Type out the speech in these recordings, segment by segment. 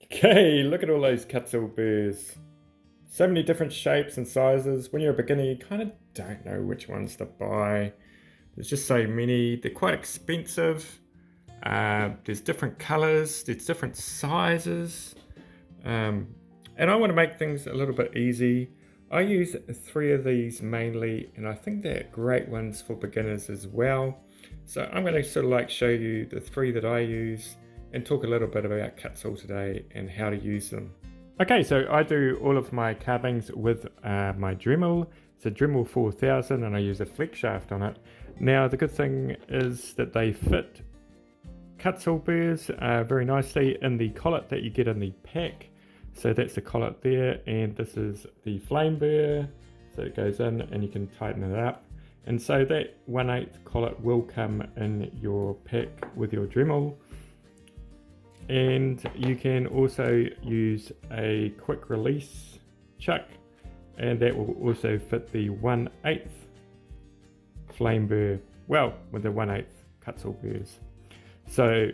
Okay, look at all those Kutzall burrs. So many different shapes and sizes. When you're a beginner, you kind of don't know which ones to buy. There's just so many. They're quite expensive. There's different colors, there's different sizes. Um, and I want to make things a little bit easy. I use three of these mainly, and I think they're great ones for beginners as well. So I'm going to sort of like show you the three that I use and talk a little bit about Kutzall today and how to use them. Okay, so I do all of my carvings with my Dremel. It's a Dremel 4000 and I use a flex shaft on it. Now the good thing is that they fit Kutzall burrs very nicely in the collet that you get in the pack. So that's the collet there, and this is the flame burr. So it goes in and you can tighten it up. And so that 1/8 collet will come in your pack with your Dremel. And you can also use a quick release chuck, and that will also fit the 1/8 flame burr, well, with the 1/8 Kutzall burrs. So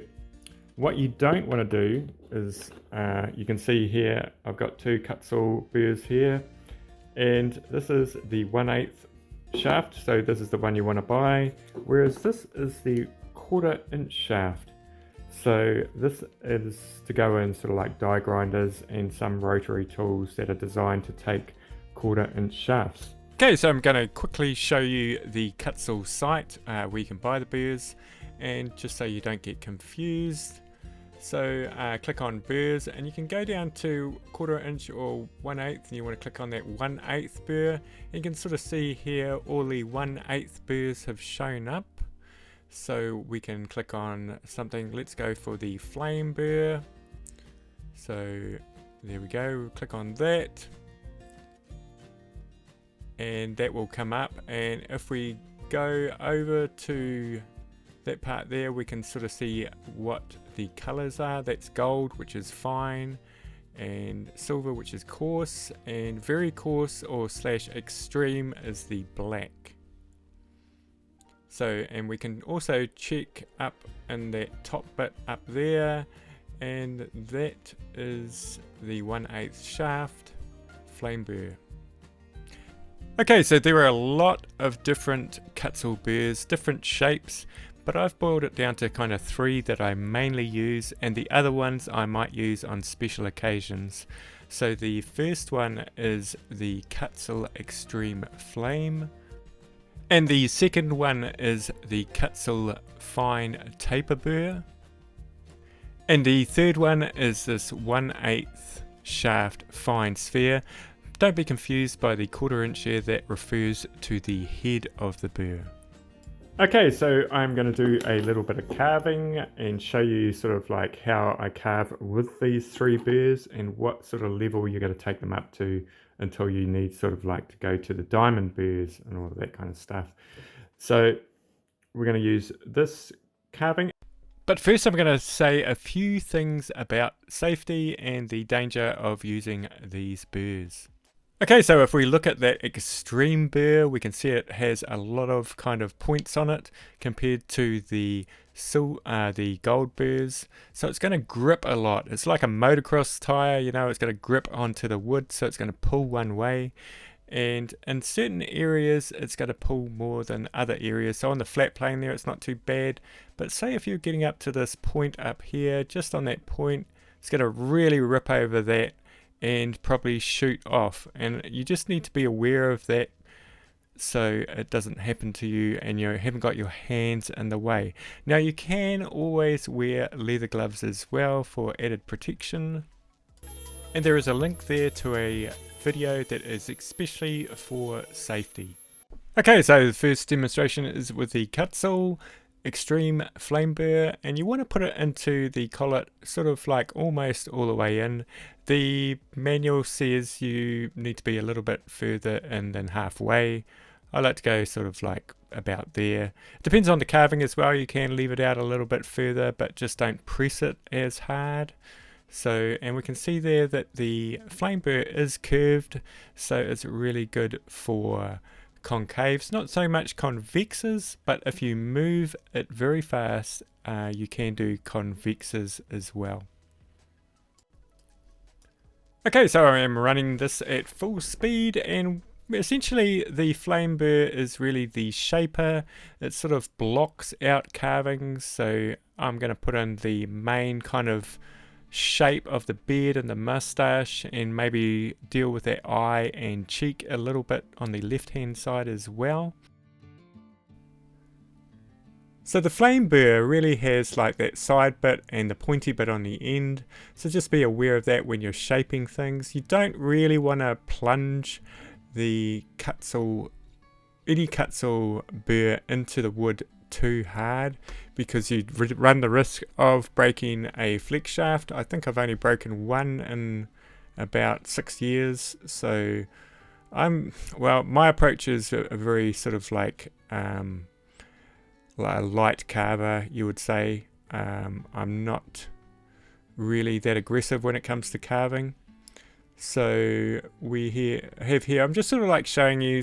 what you don't want to do is, you can see here, I've got two Kutzall burrs here, and this is the 1/8 shaft, so this is the one you want to buy, whereas this is the 1/4" shaft. So this is to go in sort of like die grinders and some rotary tools that are designed to take 1/4" shafts. Okay, so I'm going to quickly show you the Kutzall site where you can buy the burrs, and just so you don't get confused. So click on burrs and you can go down to 1/4" or 1/8, and you want to click on that 1/8 burr. And you can sort of see here all the 1/8 burrs have shown up. So we can click on something. Let's go for the flame burr. So there we go, click on that. And that will come up, and if we go over to that part there, we can sort of see what the colors are. That's gold, which is fine, and silver, which is coarse, and very coarse or / extreme is the black. So, and we can also check up in that top bit up there, and that is the 1/8 shaft flame burr. Okay, so there are a lot of different Kutzall burrs, different shapes, but I've boiled it down to kind of three that I mainly use, and the other ones I might use on special occasions. So the first one is the Kutzall Extreme Flame, and the second one is the Kutzall Fine Taper Burr, and the third one is this 1/8 shaft fine sphere. Don't be confused by the 1/4" there, that refers to the head of the burr. Okay, so I'm going to do a little bit of carving and show you sort of like how I carve with these three burrs and what sort of level you're going to take them up to until you need sort of like to go to the diamond burrs and all of that kind of stuff. So we're going to use this carving. But first I'm going to say a few things about safety and the danger of using these burrs. Okay, so if we look at that extreme burr, we can see it has a lot of kind of points on it compared to the gold burrs. So it's going to grip a lot. It's like a motocross tire, you know, it's going to grip onto the wood, so it's going to pull one way. And in certain areas, it's going to pull more than other areas. So on the flat plane there, it's not too bad. But say if you're getting up to this point up here, just on that point, it's going to really rip over that and probably shoot off, and you just need to be aware of that so it doesn't happen to you and you haven't got your hands in the way. Now you can always wear leather gloves as well for added protection, and there is a link there to a video that is especially for safety. Okay, so the first demonstration is with the Kutzall Extreme Flame Burr, and you want to put it into the collet sort of like almost all the way in. The manual says you need to be a little bit further in than halfway. I like to go sort of like about there. It depends on the carving as well, you can leave it out a little bit further, but just don't press it as hard. So, and we can see there that the flame burr is curved, so it's really good for concaves, not so much convexes, but if you move it very fast, you can do convexes as well. Okay, so I am running this at full speed, and essentially the flame burr is really the shaper. It sort of blocks out carvings, so I'm going to put in the main kind of shape of the beard and the mustache, and maybe deal with that eye and cheek a little bit on the left hand side as well. So the flame burr really has like that side bit and the pointy bit on the end, so just be aware of that when you're shaping things. You don't really want to plunge the any Kutzall burr into the wood too hard, because you run the risk of breaking a flex shaft. I think I've only broken one in about 6 years, so my approach is a very sort of like a light carver, you would say. I'm not really that aggressive when it comes to carving. So we have here, I'm just sort of like showing you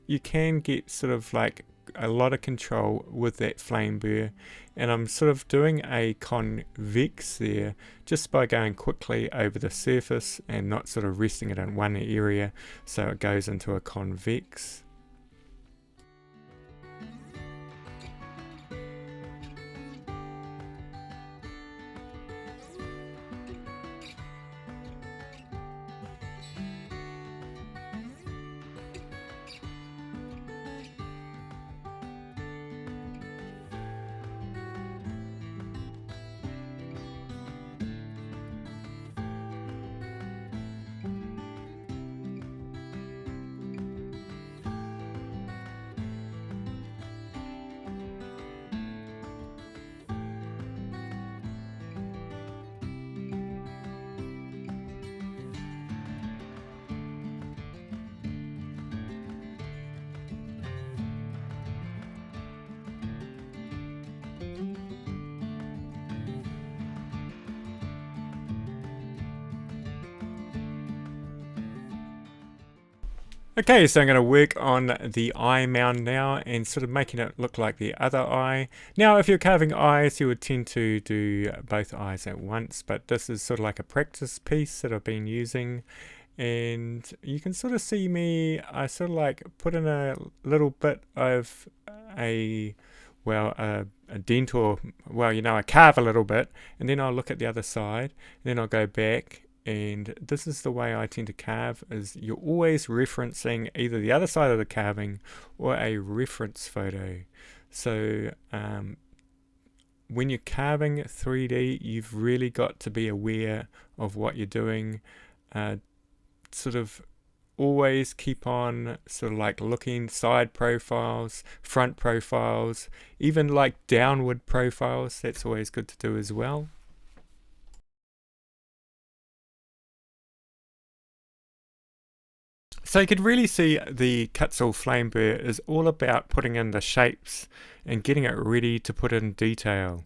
you can get sort of like a lot of control with that flame burr, and I'm sort of doing a convex there just by going quickly over the surface and not sort of resting it in one area, so it goes into a convex. Okay, so I'm going to work on the eye mound now and sort of making it look like the other eye. Now, if you're carving eyes, you would tend to do both eyes at once, but this is sort of like a practice piece that I've been using. And you can sort of see me, I sort of like put in a little bit of a dent, or, I carve a little bit, and then I'll look at the other side, and then I'll go back. And this is the way I tend to carve, is you're always referencing either the other side of the carving or a reference photo. So when you're carving 3D, you've really got to be aware of what you're doing. Sort of always keep on sort of like looking side profiles, front profiles, even like downward profiles. That's always good to do as well. So you could really see the Kutzall flame burr is all about putting in the shapes and getting it ready to put in detail.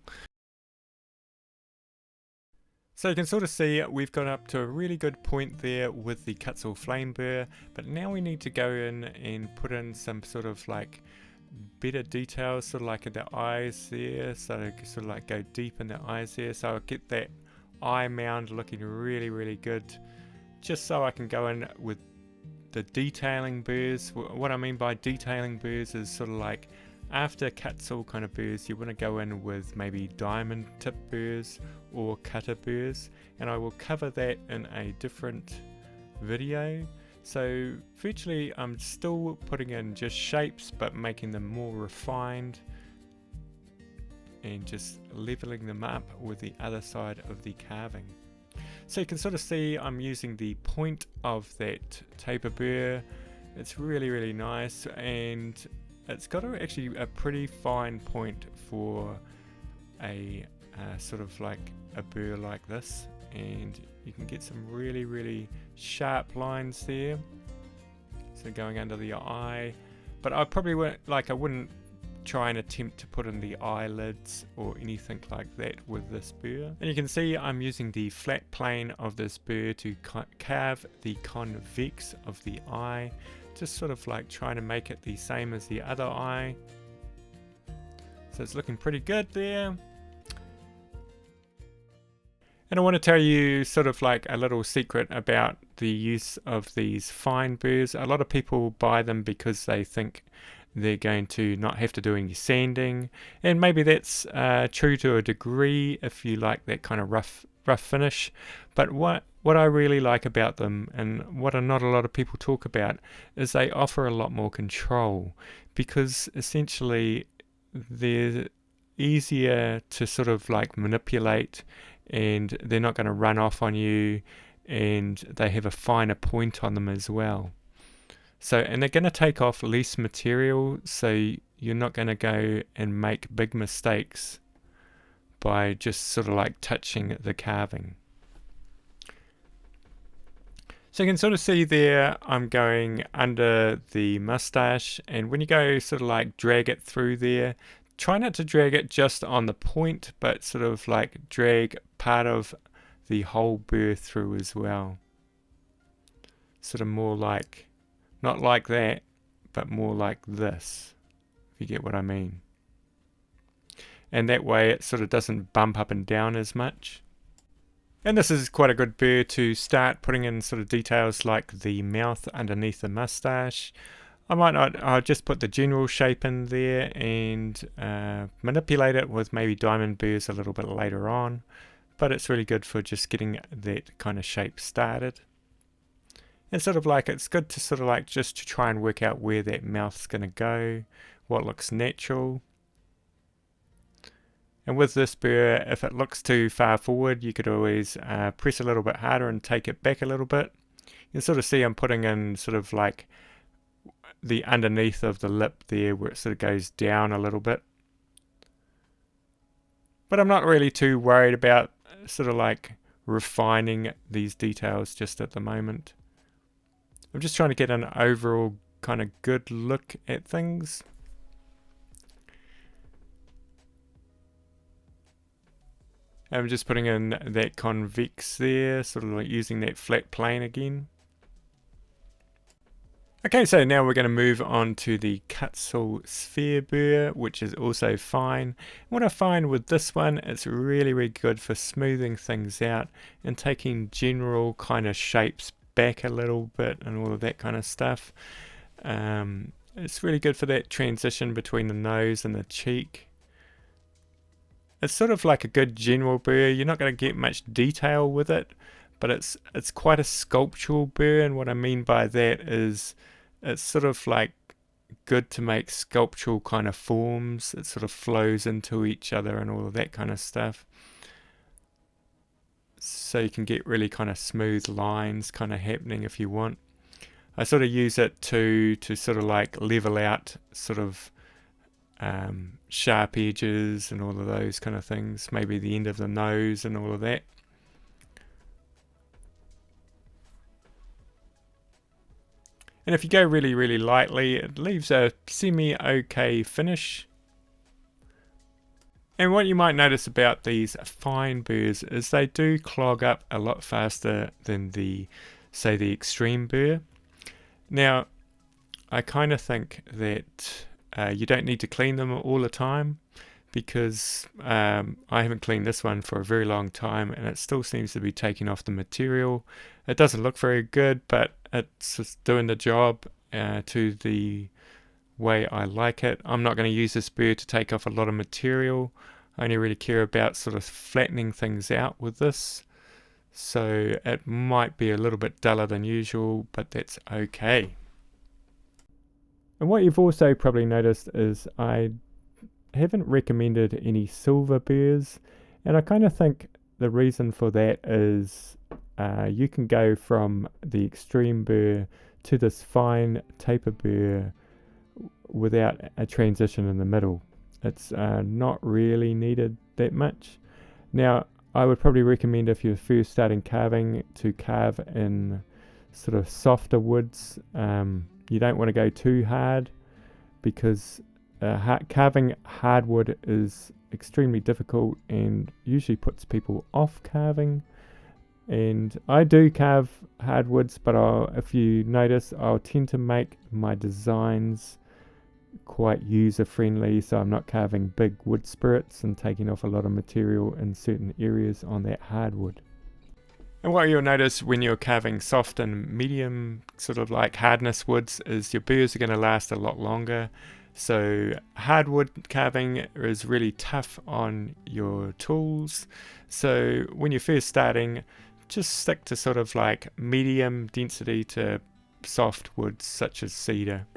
So you can sort of see we've got up to a really good point there with the Kutzall flame burr, but now we need to go in and put in some sort of like better details, sort of like in the eyes there, so sort of like go deep in the eyes there, so I'll get that eye mound looking really, really good, just so I can go in with the detailing burrs. What I mean by detailing burrs is sort of like after Kutzall kind of burrs, you want to go in with maybe diamond tip burrs or cutter burrs, and I will cover that in a different video. So virtually I'm still putting in just shapes, but making them more refined and just leveling them up with the other side of the carving. So you can sort of see I'm using the point of that taper burr. It's really, really nice, and it's got actually a pretty fine point for a sort of like a burr like this, and you can get some really, really sharp lines there. So going under the eye, but I probably wouldn't try and attempt to put in the eyelids or anything like that with this burr. And you can see I'm using the flat plane of this burr to carve the convex of the eye, just sort of like trying to make it the same as the other eye. So it's looking pretty good there. And I want to tell you sort of like a little secret about the use of these fine burrs. A lot of people buy them because they think they're going to not have to do any sanding, and maybe that's true to a degree if you like that kind of rough finish. But what I really like about them, and what not a lot of people talk about, is they offer a lot more control, because essentially they're easier to sort of like manipulate, and they're not going to run off on you, and they have a finer point on them as well. So, and they're going to take off less material, so you're not going to go and make big mistakes by just sort of like touching the carving. So you can sort of see there I'm going under the mustache, and when you go sort of like drag it through there, try not to drag it just on the point, but sort of like drag part of the whole burr through as well. Sort of more like, not like that, but more like this, if you get what I mean. And that way it sort of doesn't bump up and down as much. And this is quite a good burr to start putting in sort of details like the mouth underneath the mustache. I'll just put the general shape in there and manipulate it with maybe diamond burrs a little bit later on. But it's really good for just getting that kind of shape started. And sort of like, it's good to sort of like just to try and work out where that mouth's going to go, what looks natural. And with this burr, if it looks too far forward, you could always press a little bit harder and take it back a little bit. You can sort of see I'm putting in sort of like the underneath of the lip there, where it sort of goes down a little bit. But I'm not really too worried about sort of like refining these details just at the moment. I'm just trying to get an overall kind of good look at things. I'm just putting in that convex there, sort of like using that flat plane again. Okay, so now we're going to move on to the Kutzall sphere burr, which is also fine. What I find with this one, it's really, really good for smoothing things out and taking general kind of shapes back a little bit and all of that kind of stuff. It's really good for that transition between the nose and the cheek. It's sort of like a good general burr. You're not going to get much detail with it, but it's quite a sculptural burr, and what I mean by that is it's sort of like good to make sculptural kind of forms. It sort of flows into each other and all of that kind of stuff. So you can get really kind of smooth lines kind of happening if you want. I sort of use it to sort of like level out sort of sharp edges and all of those kind of things. Maybe the end of the nose and all of that. And if you go really, really lightly, it leaves a semi-okay finish. And what you might notice about these fine burrs is they do clog up a lot faster than the, say, the extreme burr. Now, I kind of think that you don't need to clean them all the time, because I haven't cleaned this one for a very long time and it still seems to be taking off the material. It doesn't look very good, but it's just doing the job to the way I like it. I'm not going to use this burr to take off a lot of material. I only really care about sort of flattening things out with this. So it might be a little bit duller than usual, but that's okay. And what you've also probably noticed is I haven't recommended any silver burrs, and I kind of think the reason for that is you can go from the extreme burr to this fine taper burr without a transition in the middle. It's not really needed that much. Now, I would probably recommend, if you're first starting carving, to carve in sort of softer woods. You don't want to go too hard, because carving hardwood is extremely difficult and usually puts people off carving. And I do carve hardwoods, but if you notice, I'll tend to make my designs quite user friendly, so I'm not carving big wood spirits and taking off a lot of material in certain areas on that hardwood. And what you'll notice when you're carving soft and medium sort of like hardness woods is your burrs are going to last a lot longer. So hardwood carving is really tough on your tools. So when you're first starting, just stick to sort of like medium density to soft woods such as cedar.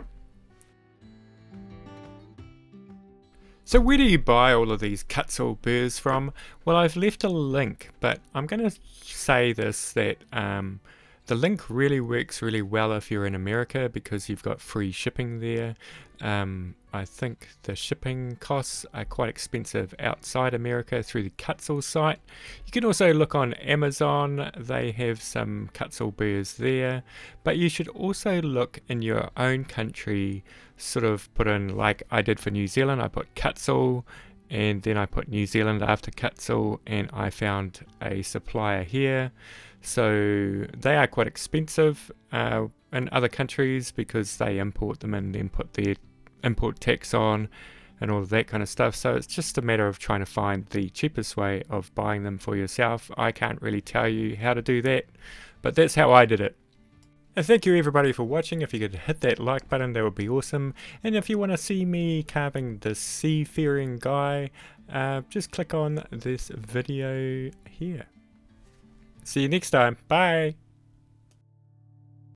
So where do you buy all of these Kutzall burrs from? Well, I've left a link, but I'm going to say this, that the link really works really well if you're in America because you've got free shipping there. I think the shipping costs are quite expensive outside America through the Kutzall site. You can also look on Amazon, they have some Kutzall burrs there, but you should also look in your own country, sort of put in, like I did for New Zealand, I put Kutzall and then I put New Zealand after Kutzall, and I found a supplier here. So they are quite expensive in other countries because they import them and then put their import tax on and all of that kind of stuff. So it's just a matter of trying to find the cheapest way of buying them for yourself. I can't really tell you how to do that, but that's how I did it. And thank you everybody for watching. If you could hit that like button, that would be awesome. And if you want to see me carving the seafaring guy, just click on this video here. See you next time. Bye.